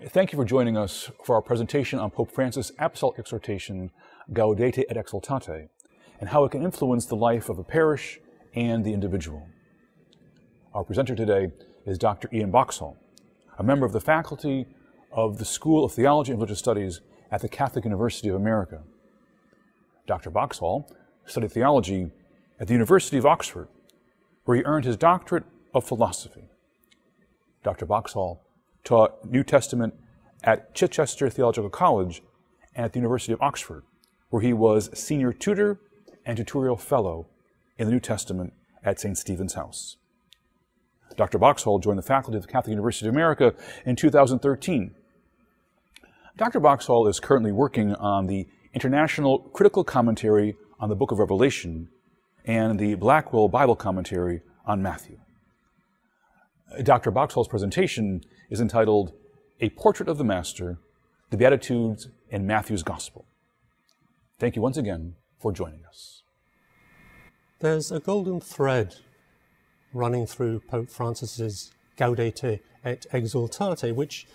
Thank you for joining us for our presentation on Pope Francis' Apostolic exhortation, Gaudete et Exsultate, and how it can influence the life of a parish and the individual. Our presenter today is Dr. Ian Boxall, a member of the faculty of the School of Theology and Religious Studies at the Catholic University of America. Dr. Boxall studied theology at the University of Oxford, where he earned his doctorate of philosophy. Dr. Boxall taught New Testament at Chichester Theological College and at the University of Oxford, where he was senior tutor and tutorial fellow in the New Testament at St. Stephen's House. Dr. Boxall joined the faculty of the Catholic University of America in 2013. Dr. Boxall is currently working on the International Critical Commentary on the Book of Revelation and the Blackwell Bible Commentary on Matthew. Dr. Boxall's presentation is entitled A Portrait of the Master, the Beatitudes in Matthew's Gospel. Thank you once again for joining us. There's a golden thread running through Pope Francis's Gaudete et Exsultate, which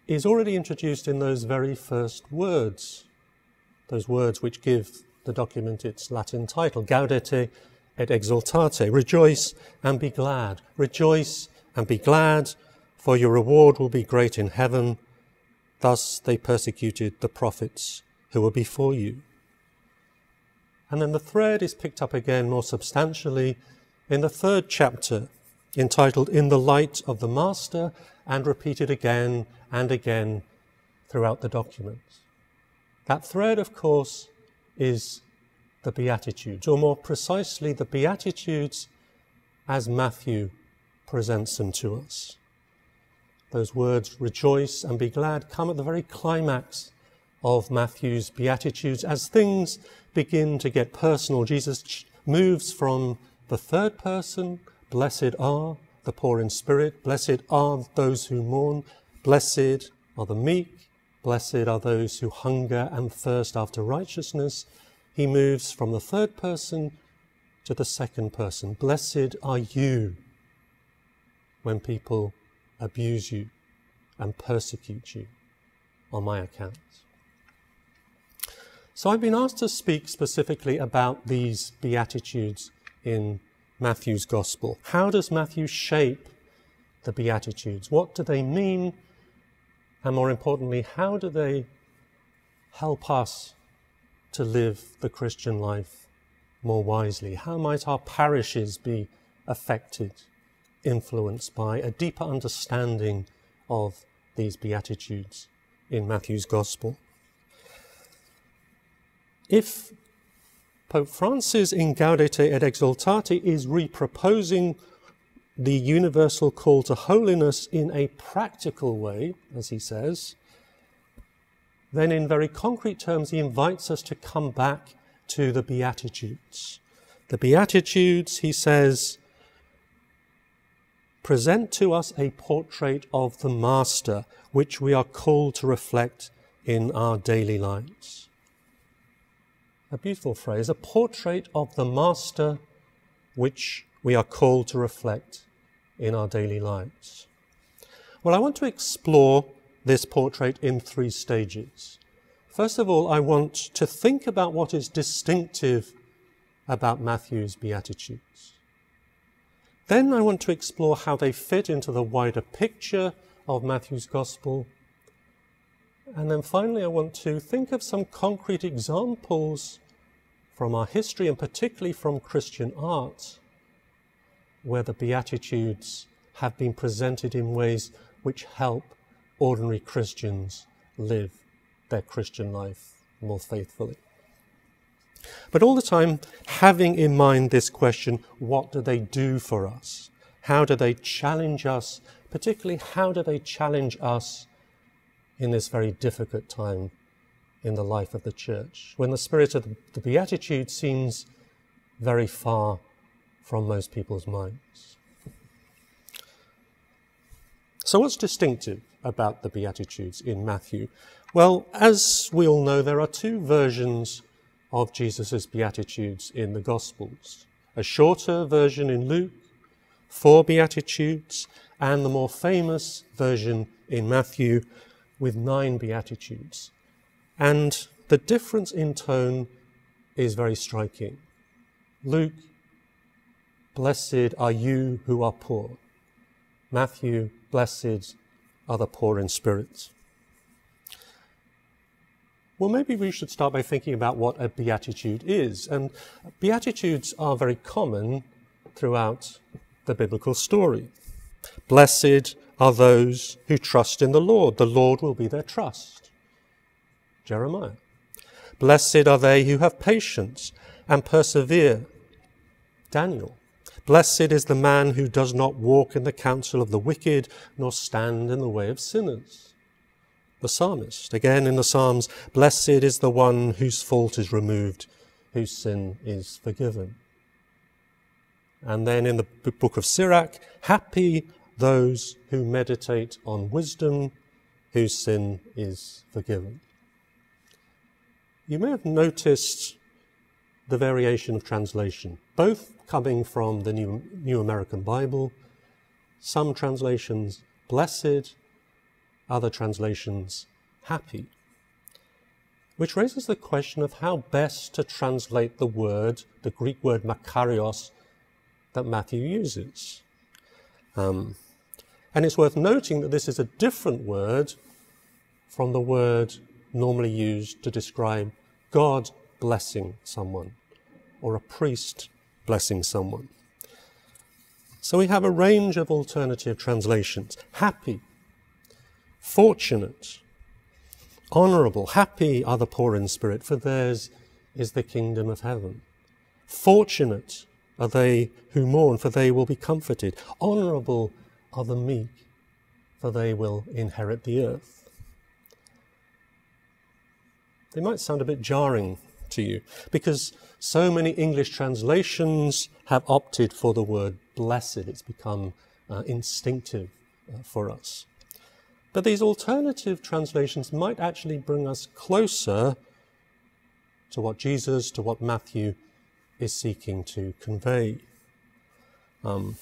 is already introduced in those very first words, those words which give the document its Latin title, Gaudete et Exsultate, rejoice and be glad. Rejoice and be glad, for your reward will be great in heaven. Thus they persecuted the prophets who were before you. And then the thread is picked up again more substantially in the third chapter, entitled In the Light of the Master, and repeated again and again throughout the document. That thread, of course, is the Beatitudes, or more precisely, the Beatitudes as Matthew presents them to us. Those words, rejoice and be glad, come at the very climax of Matthew's Beatitudes. As things begin to get personal, Jesus moves from the third person, blessed are the poor in spirit, blessed are those who mourn, blessed are the meek, blessed are those who hunger and thirst after righteousness. He moves from the third person to the second person. Blessed are you when people abuse you and persecute you on my account. So I've been asked to speak specifically about these Beatitudes in Matthew's Gospel. How does Matthew shape the Beatitudes? What do they mean? And more importantly, how do they help us to live the Christian life more wisely? How might our parishes be affected, influenced by a deeper understanding of these Beatitudes in Matthew's Gospel? If Pope Francis in Gaudete et Exsultate is reproposing the universal call to holiness in a practical way, as he says, then in very concrete terms he invites us to come back to the Beatitudes. The Beatitudes, he says, present to us a portrait of the Master, which we are called to reflect in our daily lives. A beautiful phrase, a portrait of the Master, which we are called to reflect in our daily lives. Well, I want to explore this portrait in three stages. First of all, I want to think about what is distinctive about Matthew's Beatitudes. Then I want to explore how they fit into the wider picture of Matthew's Gospel. And then finally, I want to think of some concrete examples from our history, and particularly from Christian art, where the Beatitudes have been presented in ways which help ordinary Christians live their Christian life more faithfully. But all the time having in mind this question, what do they do for us? How do they challenge us? Particularly, how do they challenge us in this very difficult time in the life of the Church, when the spirit of the Beatitude seems very far from most people's minds? So what's distinctive about the Beatitudes in Matthew? Well, as we all know, there are two versions of Jesus' Beatitudes in the Gospels. A shorter version in Luke, 4 Beatitudes, and the more famous version in Matthew, with 9 Beatitudes. And the difference in tone is very striking. Luke, blessed are you who are poor. Matthew, blessed are the poor in spirit. Well, maybe we should start by thinking about what a beatitude is. And beatitudes are very common throughout the biblical story. Blessed are those who trust in the Lord. The Lord will be their trust. Jeremiah. Blessed are they who have patience and persevere. Daniel. Blessed is the man who does not walk in the counsel of the wicked, nor stand in the way of sinners. The psalmist, again in the Psalms, blessed is the one whose fault is removed, whose sin is forgiven. And then in the book of Sirach, happy those who meditate on wisdom, whose sin is forgiven. You may have noticed the variation of translation, both coming from the New American Bible. Some translations, blessed, other translations, happy. Which raises the question of how best to translate the word, the Greek word makarios, that Matthew uses. And it's worth noting that this is a different word from the word normally used to describe God blessing someone, or a priest blessing someone. So we have a range of alternative translations. Happy, fortunate, honourable. Happy are the poor in spirit, for theirs is the kingdom of heaven. Fortunate are they who mourn, for they will be comforted. Honourable are the meek, for they will inherit the earth. They might sound a bit jarring to you, because so many English translations have opted for the word blessed. It's become instinctive for us. But these alternative translations might actually bring us closer to what Jesus, to what Matthew is seeking to convey. There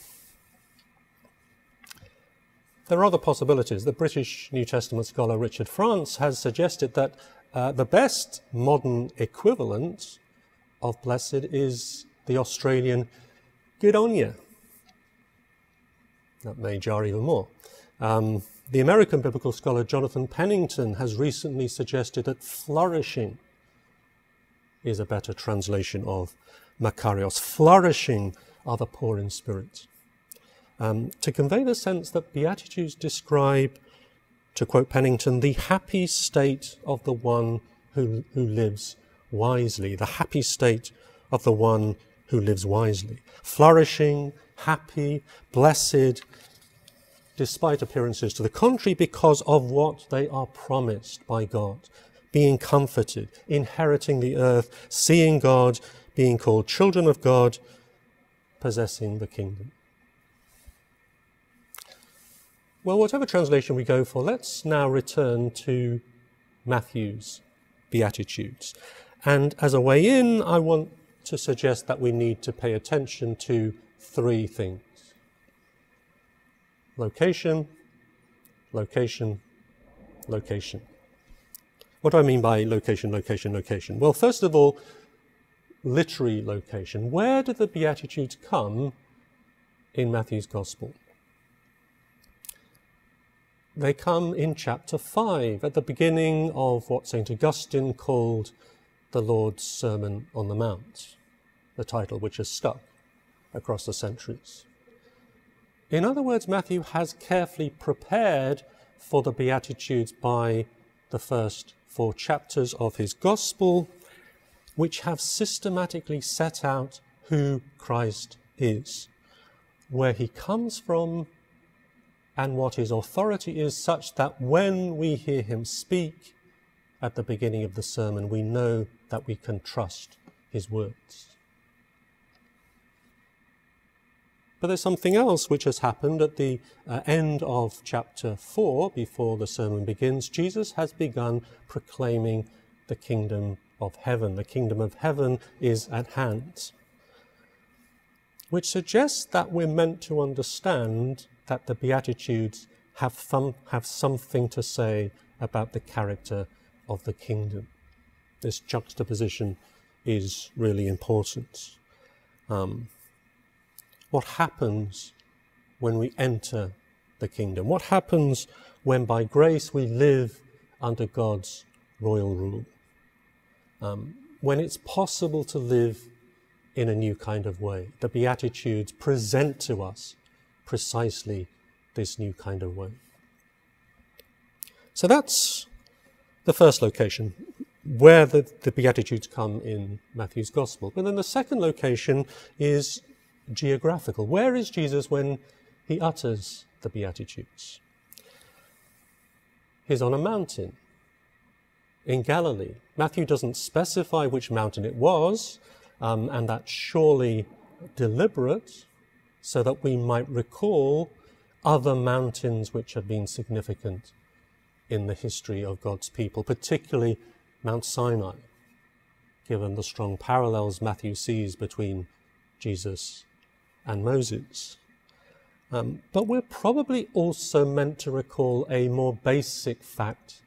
are other possibilities. The British New Testament scholar Richard France has suggested that the best modern equivalent of blessed is the Australian good on ya. That may jar even more. The American biblical scholar Jonathan Pennington has recently suggested that flourishing is a better translation of makarios. Flourishing are the poor in spirit. To convey the sense that Beatitudes describe, to quote Pennington, the happy state of the one who lives wisely. The happy state of the one who lives wisely. Flourishing, happy, blessed, despite appearances to the contrary, because of what they are promised by God. Being comforted, inheriting the earth, seeing God, being called children of God, possessing the kingdom. Well, whatever translation we go for, let's now return to Matthew's Beatitudes. And as a way in, I want to suggest that we need to pay attention to 3 things. Location, location, location. What do I mean by location, location, location? Well, first of all, literary location. Where do the Beatitudes come in Matthew's Gospel? They come in chapter 5, at the beginning of what St. Augustine called the Lord's Sermon on the Mount, the title which has stuck across the centuries. In other words, Matthew has carefully prepared for the Beatitudes by the first 4 chapters of his Gospel, which have systematically set out who Christ is, where he comes from, and what his authority is, such that when we hear him speak at the beginning of the sermon, we know that we can trust his words. But there's something else which has happened at the end of chapter 4, before the sermon begins. Jesus has begun proclaiming the kingdom of heaven. The kingdom of heaven is at hand, which suggests that we're meant to understand that the Beatitudes have something to say about the character of the kingdom. This juxtaposition is really important. What happens when we enter the kingdom? What happens when by grace we live under God's royal rule? When it's possible to live in a new kind of way. The Beatitudes present to us precisely this new kind of way. So that's the first location, where the Beatitudes come in Matthew's Gospel. But then the second location is geographical. Where is Jesus when he utters the Beatitudes? He's on a mountain in Galilee. Matthew doesn't specify which mountain it was, and that's surely deliberate, so that we might recall other mountains which have been significant in the history of God's people, particularly Mount Sinai, given the strong parallels Matthew sees between Jesus and Moses. But we're probably also meant to recall a more basic fact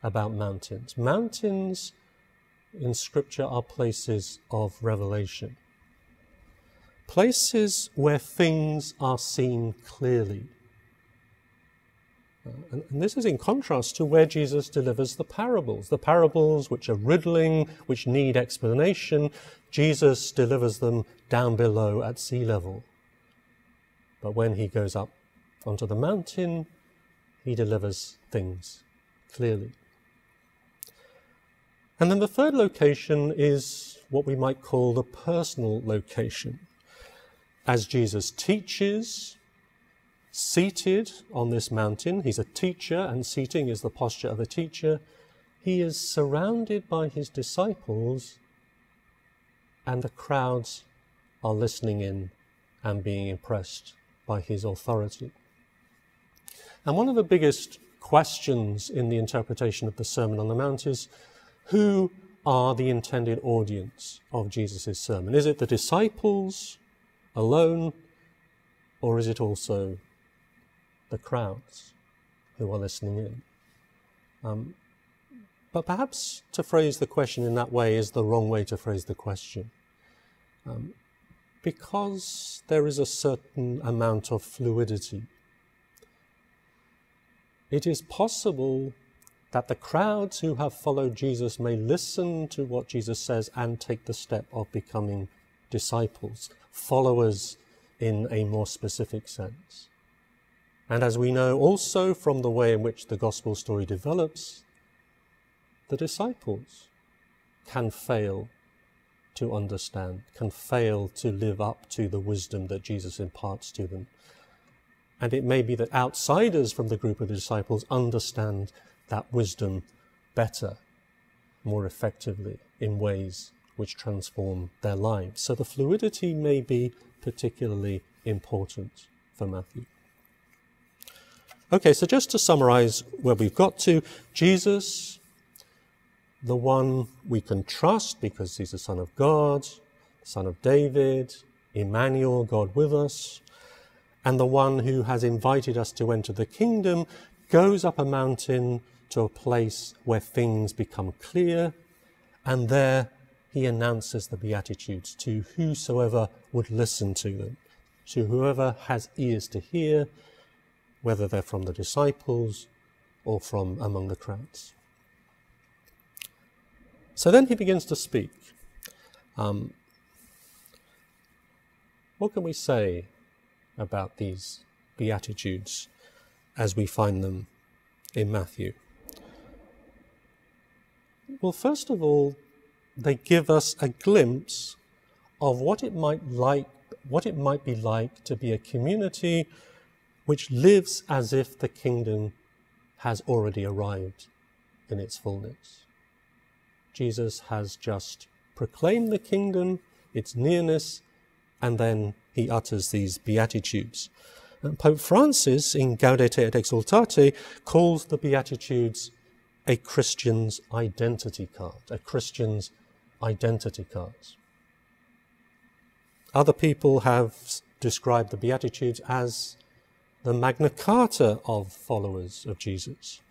about mountains. Mountains in Scripture are places of revelation, places where things are seen clearly. And this is in contrast to where Jesus delivers the parables which are riddling, which need explanation. Jesus delivers them down below at sea level. But when he goes up onto the mountain, he delivers things clearly. And then the third location is what we might call the personal location. As Jesus teaches, seated on this mountain, he's a teacher, and seating is the posture of a teacher. He is surrounded by his disciples, and the crowds are listening in and being impressed by his authority. And one of the biggest questions in the interpretation of the Sermon on the Mount is, who are the intended audience of Jesus' sermon? Is it the disciples alone, or is it also the crowds who are listening in? But perhaps to phrase the question in that way is the wrong way to phrase the question. Because there is a certain amount of fluidity. It is possible that the crowds who have followed Jesus may listen to what Jesus says and take the step of becoming disciples, followers in a more specific sense. And as we know also from the way in which the gospel story develops, the disciples can fail to understand, can fail to live up to the wisdom that Jesus imparts to them. And it may be that outsiders from the group of the disciples understand that wisdom better, more effectively, in ways which transform their lives. So the fluidity may be particularly important for Matthew. Okay, so just to summarize where we've got to, Jesus, the one we can trust because he's the Son of God, Son of David, Emmanuel, God with us, and the one who has invited us to enter the kingdom, goes up a mountain to a place where things become clear, and there he announces the Beatitudes to whosoever would listen to them, to whoever has ears to hear, whether they're from the disciples or from among the crowds. So then he begins to speak. What can we say about these Beatitudes as we find them in Matthew? Well, first of all, they give us a glimpse of what it might be like to be a community which lives as if the kingdom has already arrived in its fullness. Jesus has just proclaimed the kingdom, its nearness, and then he utters these Beatitudes. And Pope Francis, in Gaudete et Exsultate, calls the Beatitudes a Christian's identity card, a Christian's identity card. Other people have described the Beatitudes as the Magna Carta of followers of Jesus.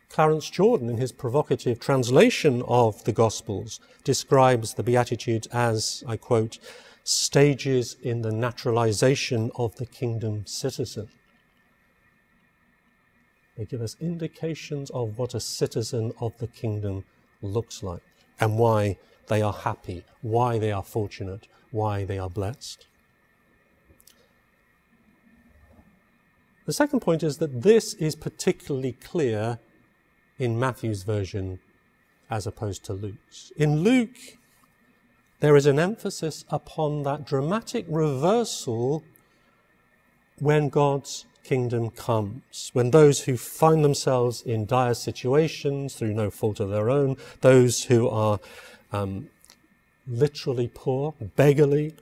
Clarence Jordan, in his provocative translation of the Gospels, describes the Beatitudes as, I quote, stages in the naturalization of the kingdom citizen. They give us indications of what a citizen of the kingdom looks like and why they are happy, why they are fortunate, why they are blessed. The second point is that this is particularly clear in Matthew's version as opposed to Luke's. In Luke, there is an emphasis upon that dramatic reversal when God's kingdom comes, when those who find themselves in dire situations through no fault of their own, those who are literally poor, beggarly,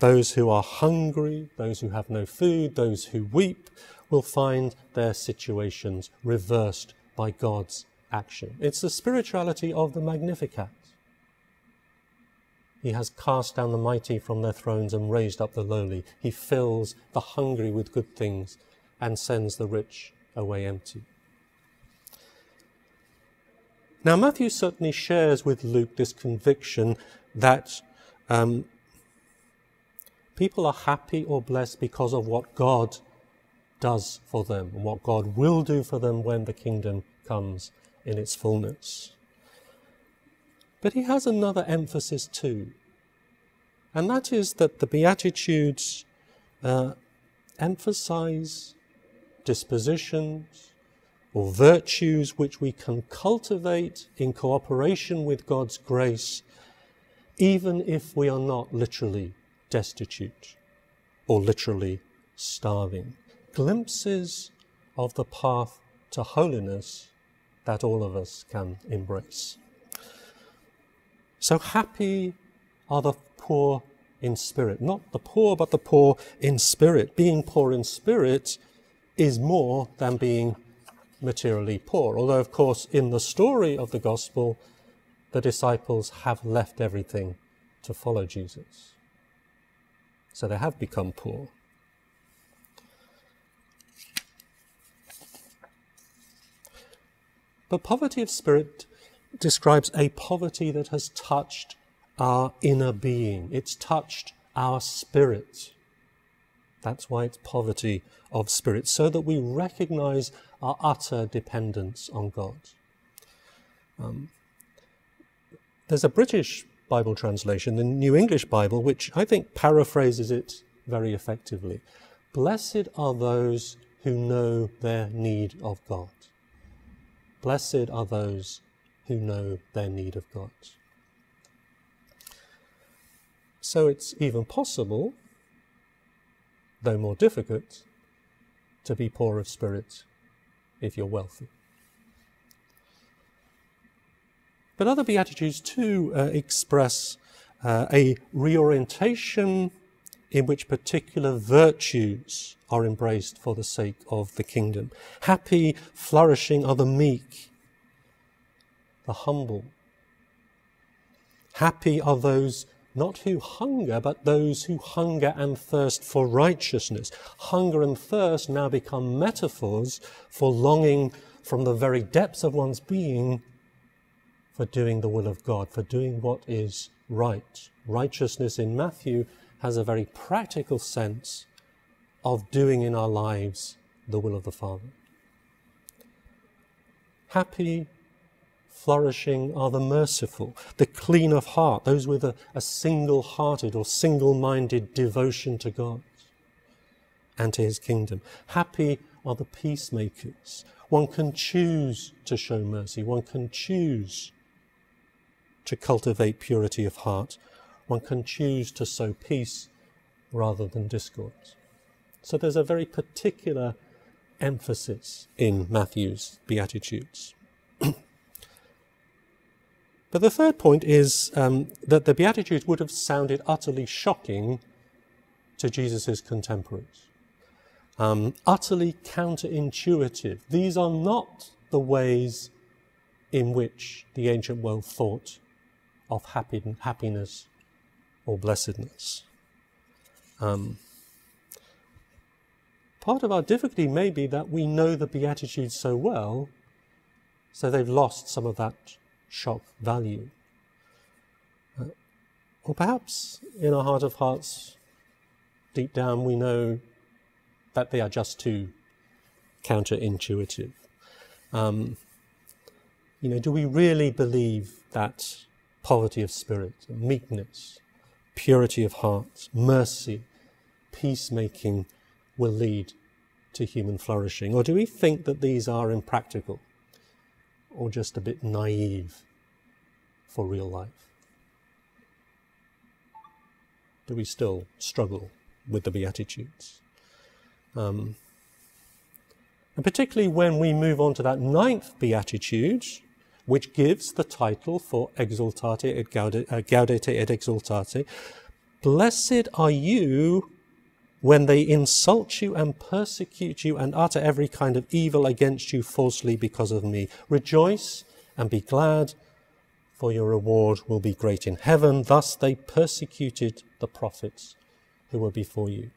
those who are hungry, those who have no food, those who weep, will find their situations reversed by God's action. It's the spirituality of the Magnificat. He has cast down the mighty from their thrones and raised up the lowly. He fills the hungry with good things and sends the rich away empty. Now, Matthew certainly shares with Luke this conviction that people are happy or blessed because of what God does for them and what God will do for them when the kingdom comes in its fullness. But he has another emphasis too, and that is that the Beatitudes emphasize dispositions or virtues which we can cultivate in cooperation with God's grace, even if we are not literally destitute or literally starving. Glimpses of the path to holiness that all of us can embrace. So happy are the poor in spirit. Not the poor, but the poor in spirit. Being poor in spirit is more than being materially poor. Although, of course, in the story of the gospel, the disciples have left everything to follow Jesus. So they have become poor. But poverty of spirit describes a poverty that has touched our inner being. It's touched our spirit. That's why it's poverty of spirit, so that we recognize our utter dependence on God. There's a British Bible translation, the New English Bible, which I think paraphrases it very effectively. Blessed are those who know their need of God. Blessed are those who know their need of God. So it's even possible, though more difficult, to be poor of spirit if you're wealthy. But other Beatitudes too express a reorientation in which particular virtues are embraced for the sake of the kingdom. Happy, flourishing are the meek, the humble. Happy are those not who hunger, but those who hunger and thirst for righteousness. Hunger and thirst now become metaphors for longing from the very depths of one's being for doing the will of God, for doing what is right. Righteousness in Matthew has a very practical sense of doing in our lives the will of the Father. Happy, flourishing are the merciful, the clean of heart, those with a single-hearted or single-minded devotion to God and to his kingdom. Happy are the peacemakers. One can choose to show mercy. One can choose to cultivate purity of heart. One can choose to sow peace rather than discord. So there's a very particular emphasis in Matthew's Beatitudes. But the third point is that the Beatitudes would have sounded utterly shocking to Jesus' contemporaries. Utterly counterintuitive. These are not the ways in which the ancient world thought of happiness or blessedness. part of our difficulty may be that we know the Beatitudes so well, so they've lost some of that shock value. Or perhaps in our heart of hearts, deep down, we know that they are just too counterintuitive. Do we really believe that poverty of spirit, meekness, purity of heart, mercy, peacemaking will lead to human flourishing? Or do we think that these are impractical or just a bit naive for real life? Do we still struggle with the Beatitudes? And particularly when we move on to that 9th Beatitude, which gives the title for Exsultate et Gaudete et Exsultate, blessed are you when they insult you and persecute you and utter every kind of evil against you falsely because of me. Rejoice and be glad, for your reward will be great in heaven. Thus they persecuted the prophets who were before you.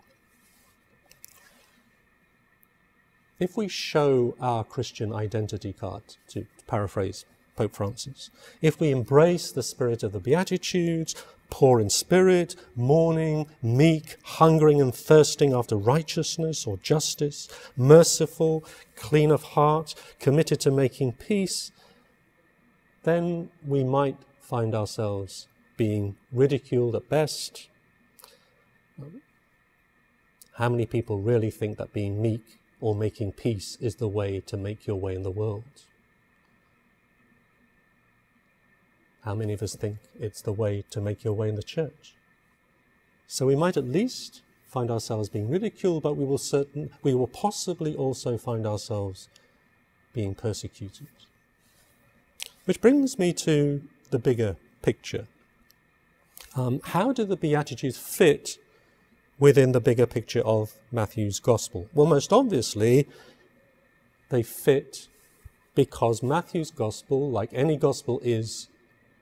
If we show our Christian identity card, to paraphrase Pope Francis, if we embrace the spirit of the Beatitudes, poor in spirit, mourning, meek, hungering and thirsting after righteousness or justice, merciful, clean of heart, committed to making peace, then we might find ourselves being ridiculed at best. How many people really think that being meek or making peace is the way to make your way in the world? How many of us think it's the way to make your way in the church? So we might at least find ourselves being ridiculed, but we will possibly also find ourselves being persecuted. Which brings me to the bigger picture. How do the Beatitudes fit within the bigger picture of Matthew's Gospel? Well, most obviously, they fit because Matthew's Gospel, like any Gospel, is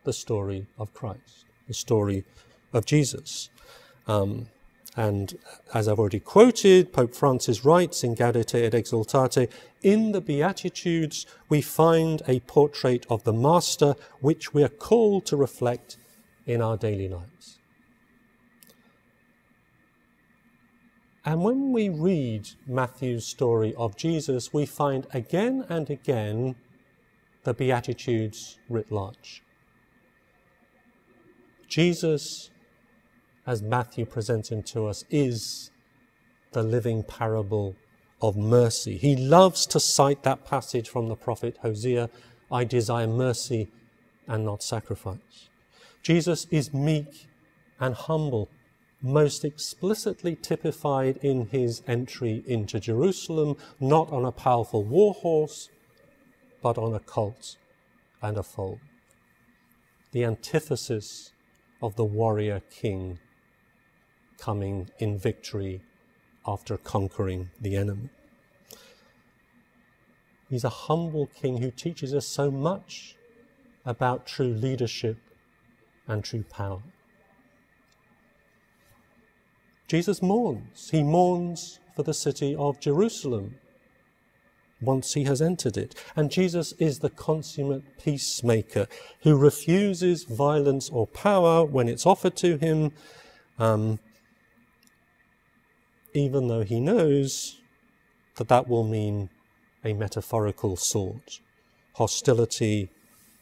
the story of Christ, the story of Jesus. And as I've already quoted, Pope Francis writes in Gaudete et Exsultate, in the Beatitudes we find a portrait of the Master which we are called to reflect in our daily lives. And when we read Matthew's story of Jesus, we find again and again the Beatitudes writ large. Jesus, as Matthew presents him to us, is the living parable of mercy. He loves to cite that passage from the prophet Hosea, I desire mercy and not sacrifice. Jesus is meek and humble, most explicitly typified in his entry into Jerusalem, not on a powerful war horse, but on a colt and a foal. The antithesis of the warrior king coming in victory after conquering the enemy. He's a humble king who teaches us so much about true leadership and true power. Jesus mourns. He mourns for the city of Jerusalem once he has entered it. And Jesus is the consummate peacemaker who refuses violence or power when it's offered to him, even though he knows that that will mean a metaphorical sword, hostility,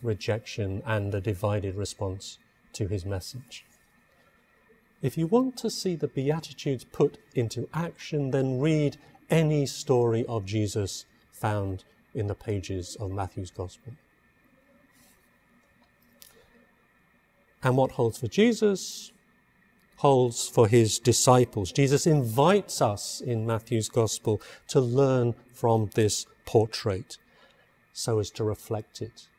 rejection, and a divided response to his message. If you want to see the Beatitudes put into action, then read any story of Jesus found in the pages of Matthew's Gospel. And what holds for Jesus holds for his disciples. Jesus invites us in Matthew's Gospel to learn from this portrait so as to reflect it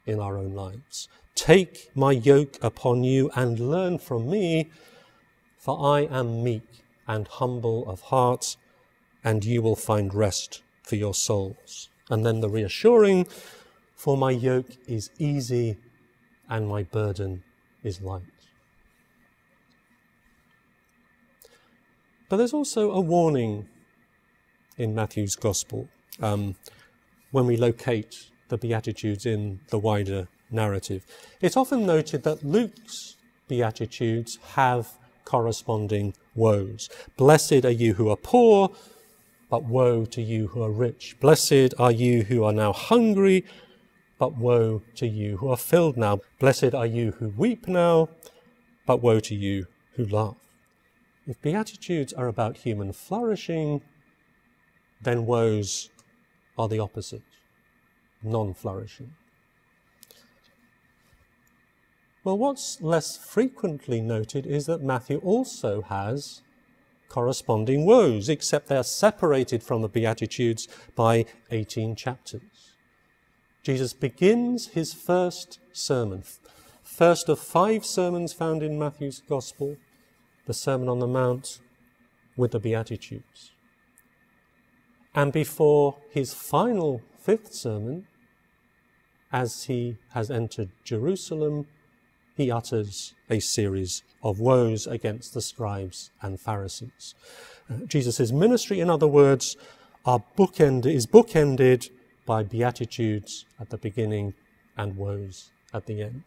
in our own lives. Take my yoke upon you and learn from me, for I am meek and humble of heart, and you will find rest for your souls. And then the reassuring, for my yoke is easy and my burden is light. But there's also a warning in Matthew's Gospel when we locate the Beatitudes in the wider narrative. It's often noted that Luke's Beatitudes have corresponding woes. Blessed are you who are poor, but woe to you who are rich. Blessed are you who are now hungry, but woe to you who are filled now. Blessed are you who weep now, but woe to you who laugh. If Beatitudes are about human flourishing, then woes are the opposite, non-flourishing. Well, what's less frequently noted is that Matthew also has corresponding woes, except they are separated from the Beatitudes by 18 chapters. Jesus begins his first sermon, first of 5 sermons found in Matthew's Gospel, the Sermon on the Mount, with the Beatitudes. And before his final 5th sermon, as he has entered Jerusalem, he utters a series of woes against the scribes and Pharisees. Jesus' ministry, in other words, is bookended by Beatitudes at the beginning and woes at the end.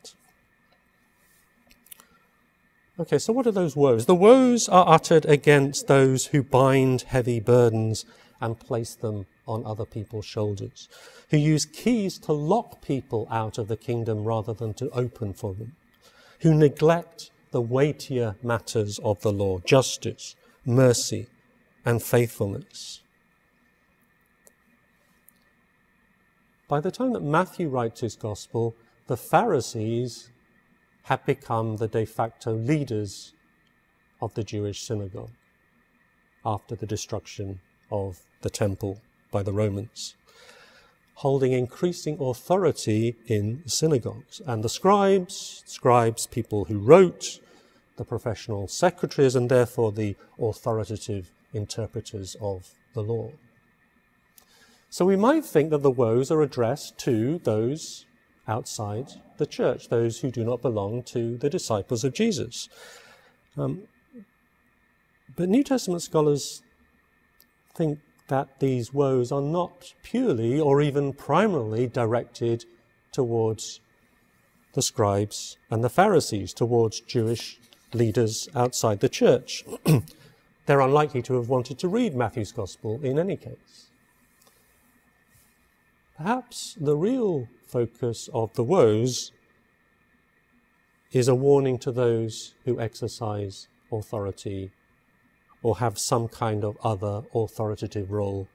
Okay, so what are those woes? The woes are uttered against those who bind heavy burdens and place them on other people's shoulders, who use keys to lock people out of the kingdom rather than to open for them, who neglect the weightier matters of the law, justice, mercy, and faithfulness. By the time that Matthew writes his gospel, the Pharisees have become the de facto leaders of the Jewish synagogue after the destruction of the temple by the Romans, holding increasing authority in synagogues. And the scribes, people who wrote, the professional secretaries, and therefore the authoritative interpreters of the law. So we might think that the woes are addressed to those outside the church, those who do not belong to the disciples of Jesus. But New Testament scholars think that these woes are not purely or even primarily directed towards the scribes and the Pharisees, towards Jewish leaders outside the church. They're unlikely to have wanted to read Matthew's Gospel in any case. Perhaps the real focus of the woes is a warning to those who exercise authority or have some kind of other authoritative role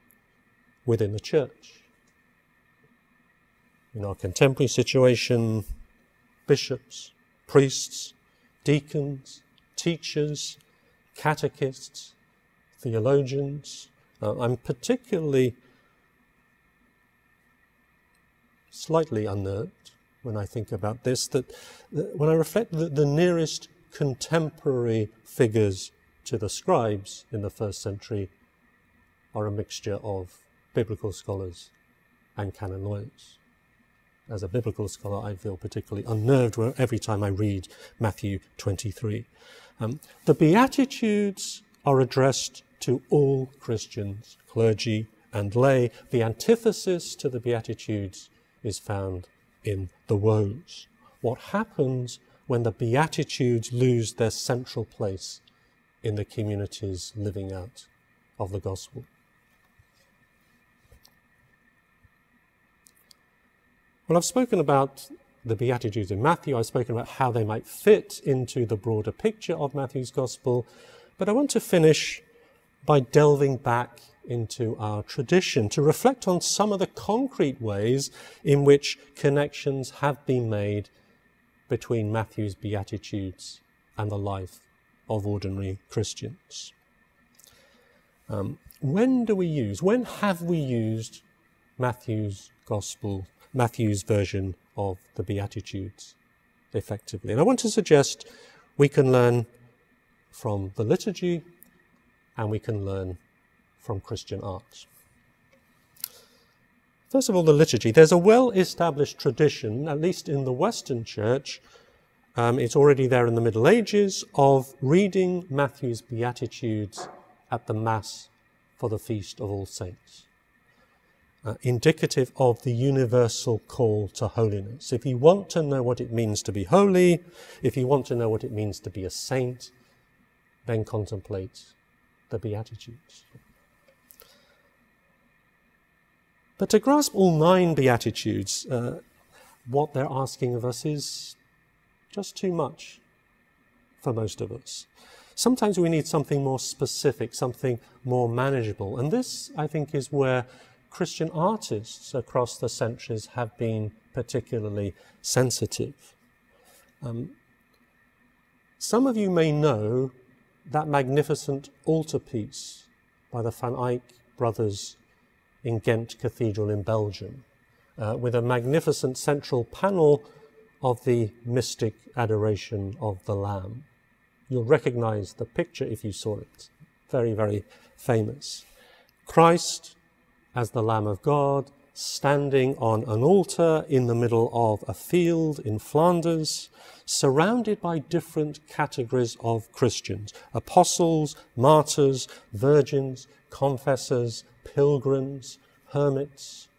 within the church. In our contemporary situation, bishops, priests, deacons, teachers, catechists, theologians. I'm particularly slightly unnerved when I think about this, that when I reflect that the nearest contemporary figures to the scribes in the first century are a mixture of biblical scholars and canon lawyers. As a biblical scholar, I feel particularly unnerved every time I read Matthew 23. The Beatitudes are addressed to all Christians, clergy and lay. The antithesis to the Beatitudes is found in the woes. What happens when the Beatitudes lose their central place in the community's living out of the gospel? Well, I've spoken about the Beatitudes in Matthew. I've spoken about how they might fit into the broader picture of Matthew's gospel. But I want to finish by delving back into our tradition to reflect on some of the concrete ways in which connections have been made between Matthew's Beatitudes and the life of ordinary Christians. When have we used Matthew's gospel, Matthew's version of the Beatitudes effectively? And I want to suggest we can learn from the liturgy and we can learn from Christian art. First of all, the liturgy. There's a well-established tradition, at least in the Western Church, it's already there in the Middle Ages, of reading Matthew's Beatitudes at the Mass for the Feast of All Saints, indicative of the universal call to holiness. If you want to know what it means to be holy, if you want to know what it means to be a saint, then contemplate the Beatitudes. But to grasp all 9 Beatitudes, what they're asking of us is just too much for most of us. Sometimes we need something more specific, something more manageable. And this, I think, is where Christian artists across the centuries have been particularly sensitive. Some of you may know that magnificent altarpiece by the Van Eyck brothers in Ghent Cathedral in Belgium, with a magnificent central panel of the mystic adoration of the Lamb. You'll recognize the picture if you saw it. Very, very famous. Christ as the Lamb of God, standing on an altar in the middle of a field in Flanders, surrounded by different categories of Christians: apostles, martyrs, virgins, confessors, pilgrims, hermits.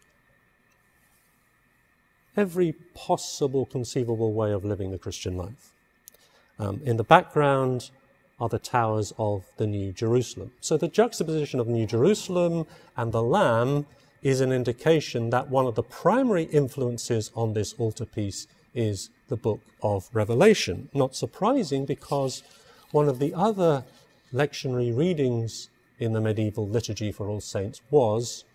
Every possible conceivable way of living the Christian life. In the background are the towers of the New Jerusalem. So the juxtaposition of New Jerusalem and the Lamb is an indication that one of the primary influences on this altarpiece is the book of Revelation. Not surprising, because one of the other lectionary readings in the medieval liturgy for All Saints was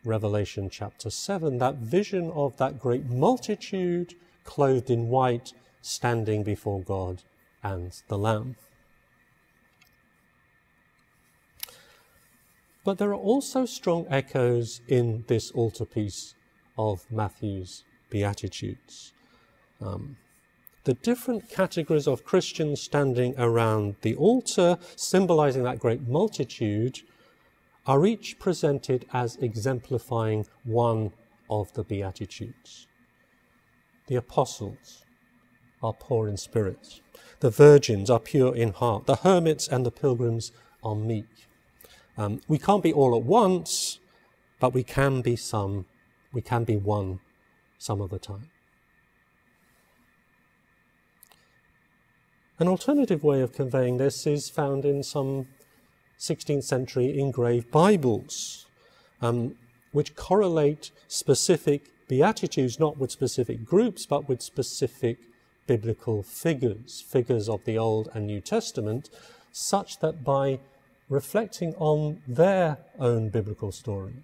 Revelation chapter 7, that vision of that great multitude clothed in white standing before God and the Lamb. But there are also strong echoes in this altarpiece of Matthew's Beatitudes. The different categories of Christians standing around the altar, symbolizing that great multitude, are each presented as exemplifying one of the Beatitudes. The apostles are poor in spirit. The virgins are pure in heart. The hermits and the pilgrims are meek. We can't be all at once, but we can be one some of the time. An alternative way of conveying this is found in some 16th century engraved Bibles, which correlate specific Beatitudes not with specific groups, but with specific biblical figures of the Old and New Testament, such that by reflecting on their own biblical story,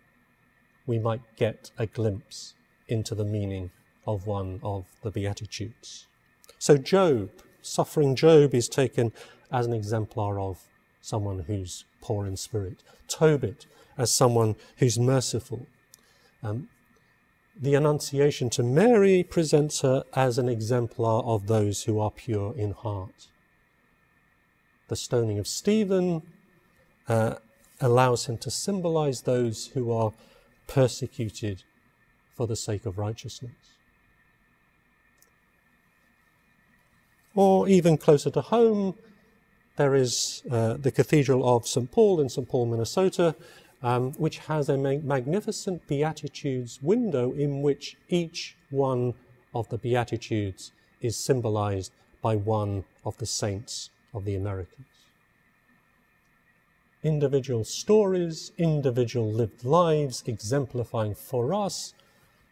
we might get a glimpse into the meaning of one of the Beatitudes. So Job, suffering Job, is taken as an exemplar of someone who's poor in spirit. Tobit as someone who's merciful. The Annunciation to Mary presents her as an exemplar of those who are pure in heart. The stoning of Stephen allows him to symbolize those who are persecuted for the sake of righteousness. Or even closer to home, there is the Cathedral of St. Paul in St. Paul, Minnesota, which has a magnificent Beatitudes window in which each one of the Beatitudes is symbolized by one of the saints of the Americas. Individual stories, individual lived lives, exemplifying for us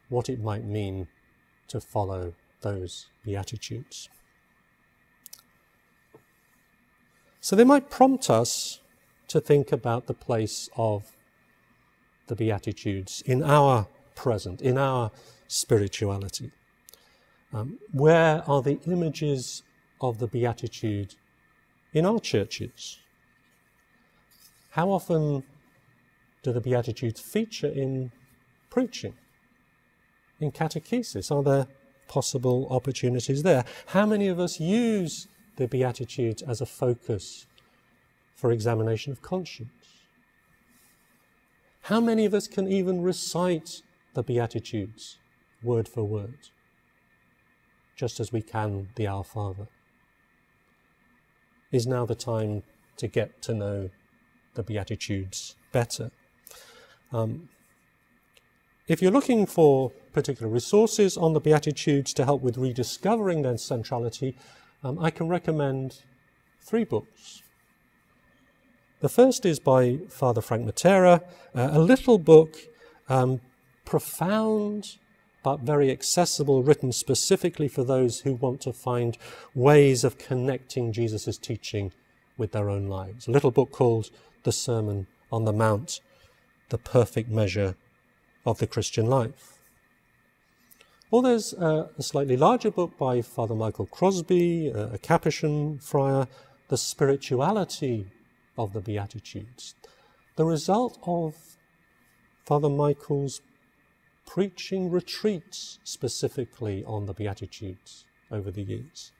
what it might mean to follow those Beatitudes. So they might prompt us to think about the place of the Beatitudes in our present, in our spirituality. Where are the images of the Beatitude in our churches? How often do the Beatitudes feature in preaching, in catechesis? Are there possible opportunities there? How many of us use the Beatitudes as a focus for examination of conscience? How many of us can even recite the Beatitudes word for word, just as we can the Our Father? Is now the time to get to know the Beatitudes better. If you're looking for particular resources on the Beatitudes to help with rediscovering their centrality, I can recommend 3 books. The first is by Father Frank Matera, a little book, profound but very accessible, written specifically for those who want to find ways of connecting Jesus' teaching with their own lives. A little book called The Sermon on the Mount, the perfect measure of the Christian life. Or there's a slightly larger book by Father Michael Crosby, a Capuchin friar, The Spirituality of the Beatitudes, the result of Father Michael's preaching retreats specifically on the Beatitudes over the years.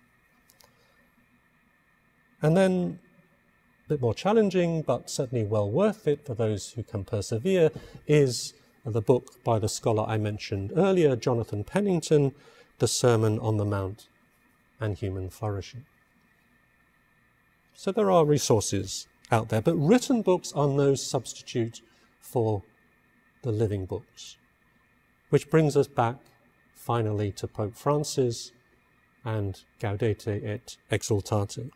And then, a bit more challenging, but certainly well worth it for those who can persevere, is the book by the scholar I mentioned earlier, Jonathan Pennington, The Sermon on the Mount and Human Flourishing. So there are resources out there, but written books are no substitute for the living books. Which brings us back finally to Pope Francis and Gaudete et Exsultate.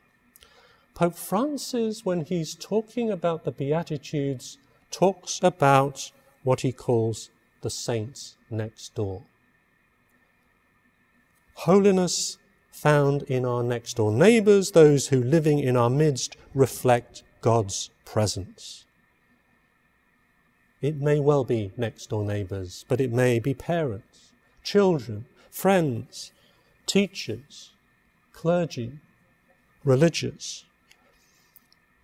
Pope Francis, when he's talking about the Beatitudes, talks about what he calls the saints next door. Holiness found in our next door neighbours, those who living in our midst reflect God's presence. It may well be next door neighbours, but it may be parents, children, friends, teachers, clergy, religious.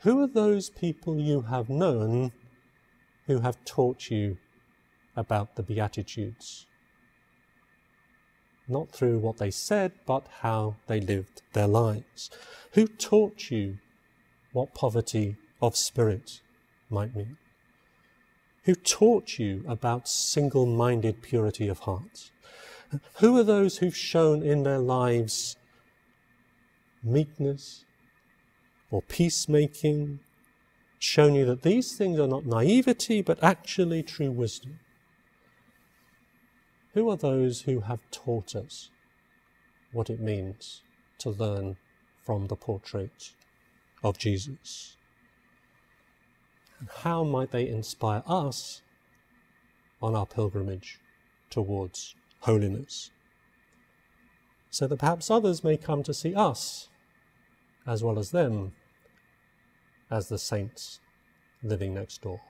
Who are those people you have known who have taught you about the Beatitudes? Not through what they said, but how they lived their lives. Who taught you what poverty of spirit might mean? Who taught you about single-minded purity of heart? Who are those who've shown in their lives meekness or peacemaking, shown you that these things are not naivety, but actually true wisdom? Who are those who have taught us what it means to learn from the portrait of Jesus? And how might they inspire us on our pilgrimage towards holiness, so that perhaps others may come to see us, as well as them, as the saints living next door?